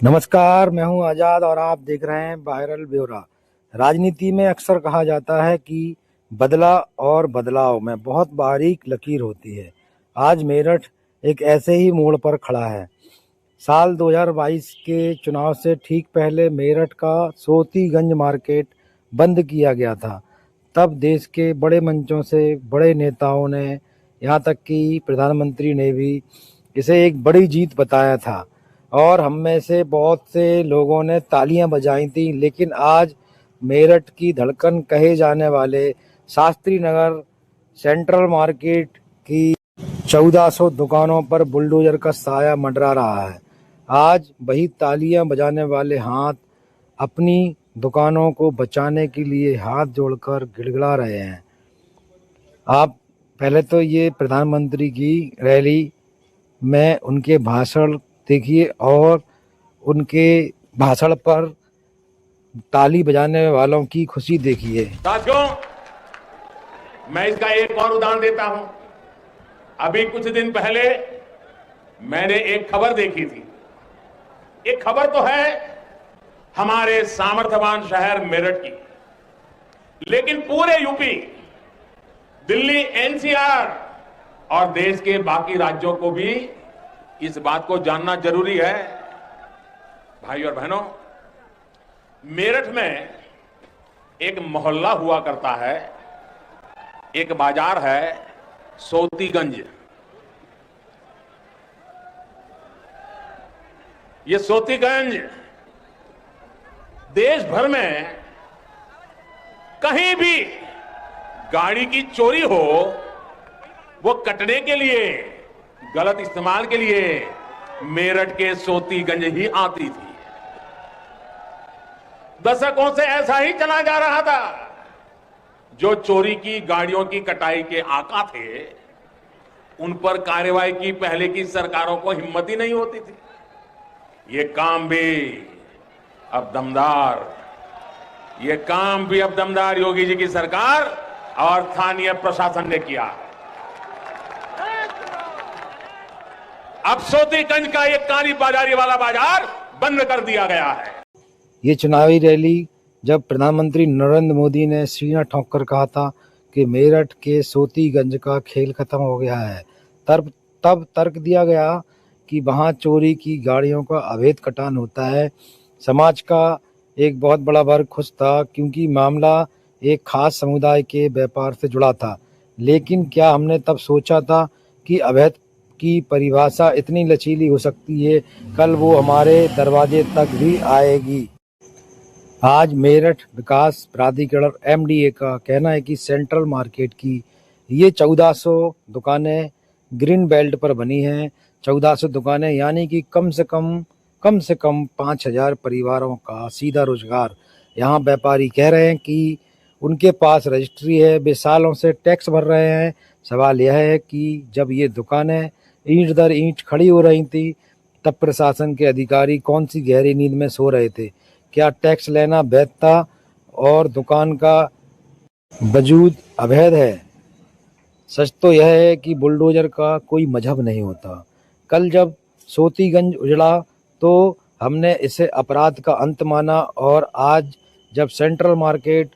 नमस्कार, मैं हूं आजाद और आप देख रहे हैं वायरल ब्यौरा। राजनीति में अक्सर कहा जाता है कि बदला और बदलाव में बहुत बारीक लकीर होती है। आज मेरठ एक ऐसे ही मोड़ पर खड़ा है। साल 2022 के चुनाव से ठीक पहले मेरठ का सोतीगंज मार्केट बंद किया गया था। तब देश के बड़े मंचों से बड़े नेताओं ने, यहाँ तक कि प्रधानमंत्री ने भी इसे एक बड़ी जीत बताया था और हम में से बहुत से लोगों ने तालियां बजाई थी। लेकिन आज मेरठ की धड़कन कहे जाने वाले शास्त्री नगर सेंट्रल मार्केट की 1400 दुकानों पर बुलडोजर का साया मंडरा रहा है। आज वही तालियां बजाने वाले हाथ अपनी दुकानों को बचाने के लिए हाथ जोड़कर गिड़गिड़ा रहे हैं। आप पहले तो ये प्रधानमंत्री की रैली में उनके भाषण देखिए और उनके भाषण पर ताली बजाने वालों की खुशी देखिए। साथियों, मैं इसका एक और उदाहरण देता हूं। अभी कुछ दिन पहले मैंने एक खबर देखी थी। एक खबर तो है हमारे सामर्थ्यवान शहर मेरठ की, लेकिन पूरे यूपी, दिल्ली, एनसीआर और देश के बाकी राज्यों को भी इस बात को जानना जरूरी है। भाई और बहनों, मेरठ में एक मोहल्ला हुआ करता है, एक बाजार है सोतीगंज। ये सोतीगंज देश भर में कहीं भी गाड़ी की चोरी हो, वो कटने के लिए, गलत इस्तेमाल के लिए मेरठ के सोतीगंज ही आती थी। दशकों से ऐसा ही चला जा रहा था। जो चोरी की गाड़ियों की कटाई के आका थे, उन पर कार्रवाई की पहले की सरकारों को हिम्मत ही नहीं होती थी। ये काम भी अब दमदार योगी जी की सरकार और स्थानीय प्रशासन ने किया। अब सोतीगंज का एक काली बाजारी वाला बाजार बंद कर दिया गया है। ये चुनावी रैली जब प्रधानमंत्री नरेंद्र मोदी ने सीना ठोंक कर कहा था कि मेरठ के सोतीगंज का खेल खत्म हो गया है, तब तर्क दिया गया कि वहां चोरी की गाड़ियों का अवैध कटान होता है। समाज का एक बहुत बड़ा वर्ग खुश था क्योंकि मामला एक खास समुदाय के व्यापार से जुड़ा था। लेकिन क्या हमने तब सोचा था कि अवैध की परिभाषा इतनी लचीली हो सकती है? कल वो हमारे दरवाजे तक भी आएगी। आज मेरठ विकास प्राधिकरण MDA का कहना है कि सेंट्रल मार्केट की ये 1400 दुकानें ग्रीन बेल्ट पर बनी हैं। 1400 दुकानें यानी कि कम से कम 5000 परिवारों का सीधा रोजगार। यहाँ व्यापारी कह रहे हैं कि उनके पास रजिस्ट्री है, वे सालों से टैक्स भर रहे हैं। सवाल यह है कि जब ये दुकानें ईंट दर ईंट खड़ी हो रही थी, तब प्रशासन के अधिकारी कौन सी गहरी नींद में सो रहे थे? क्या टैक्स लेना वैध था और दुकान का वजूद अवैध है? सच तो यह है कि बुलडोजर का कोई मजहब नहीं होता। कल जब सोतीगंज उजड़ा तो हमने इसे अपराध का अंत माना, और आज जब सेंट्रल मार्केट,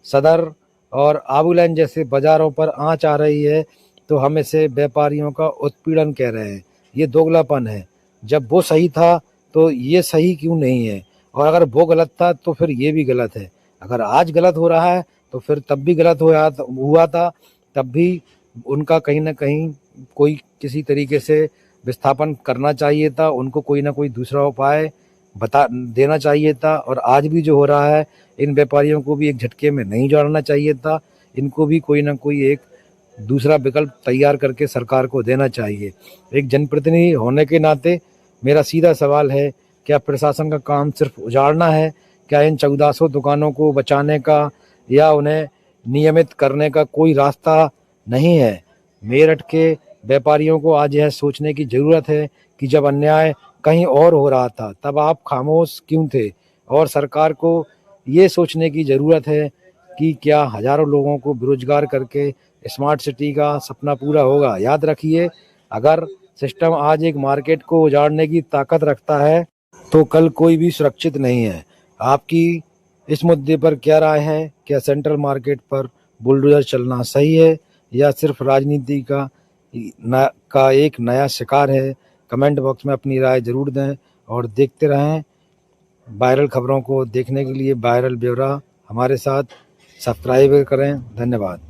सदर और आबूलेन जैसे बाजारों पर आंच आ रही है तो हम इसे व्यापारियों का उत्पीड़न कह रहे हैं। ये दोगलापन है। जब वो सही था तो ये सही क्यों नहीं है? और अगर वो गलत था तो फिर ये भी गलत है। अगर आज गलत हो रहा है तो फिर तब भी गलत हुआ था। तब भी उनका कहीं ना कहीं कोई किसी तरीके से विस्थापन करना चाहिए था, उनको कोई ना कोई दूसरा उपाय बता देना चाहिए था। और आज भी जो हो रहा है, इन व्यापारियों को भी एक झटके में नहीं जोड़ना चाहिए था। इनको भी कोई ना कोई एक दूसरा विकल्प तैयार करके सरकार को देना चाहिए। एक जनप्रतिनिधि होने के नाते मेरा सीधा सवाल है, क्या प्रशासन का काम सिर्फ उजाड़ना है? क्या इन 1400 दुकानों को बचाने का या उन्हें नियमित करने का कोई रास्ता नहीं है? मेरठ के व्यापारियों को आज यह सोचने की जरूरत है कि जब अन्याय कहीं और हो रहा था तब आप खामोश क्यों थे? और सरकार को ये सोचने की जरूरत है कि क्या हजारों लोगों को बेरोजगार करके स्मार्ट सिटी का सपना पूरा होगा? याद रखिए, अगर सिस्टम आज एक मार्केट को उजाड़ने की ताकत रखता है तो कल कोई भी सुरक्षित नहीं है। आपकी इस मुद्दे पर क्या राय है? क्या सेंट्रल मार्केट पर बुलडोजर चलना सही है या सिर्फ राजनीति का एक नया शिकार है? कमेंट बॉक्स में अपनी राय जरूर दें और देखते रहें वायरल खबरों को। देखने के लिए वायरल ब्यौरा हमारे साथ सब्सक्राइब करें। धन्यवाद।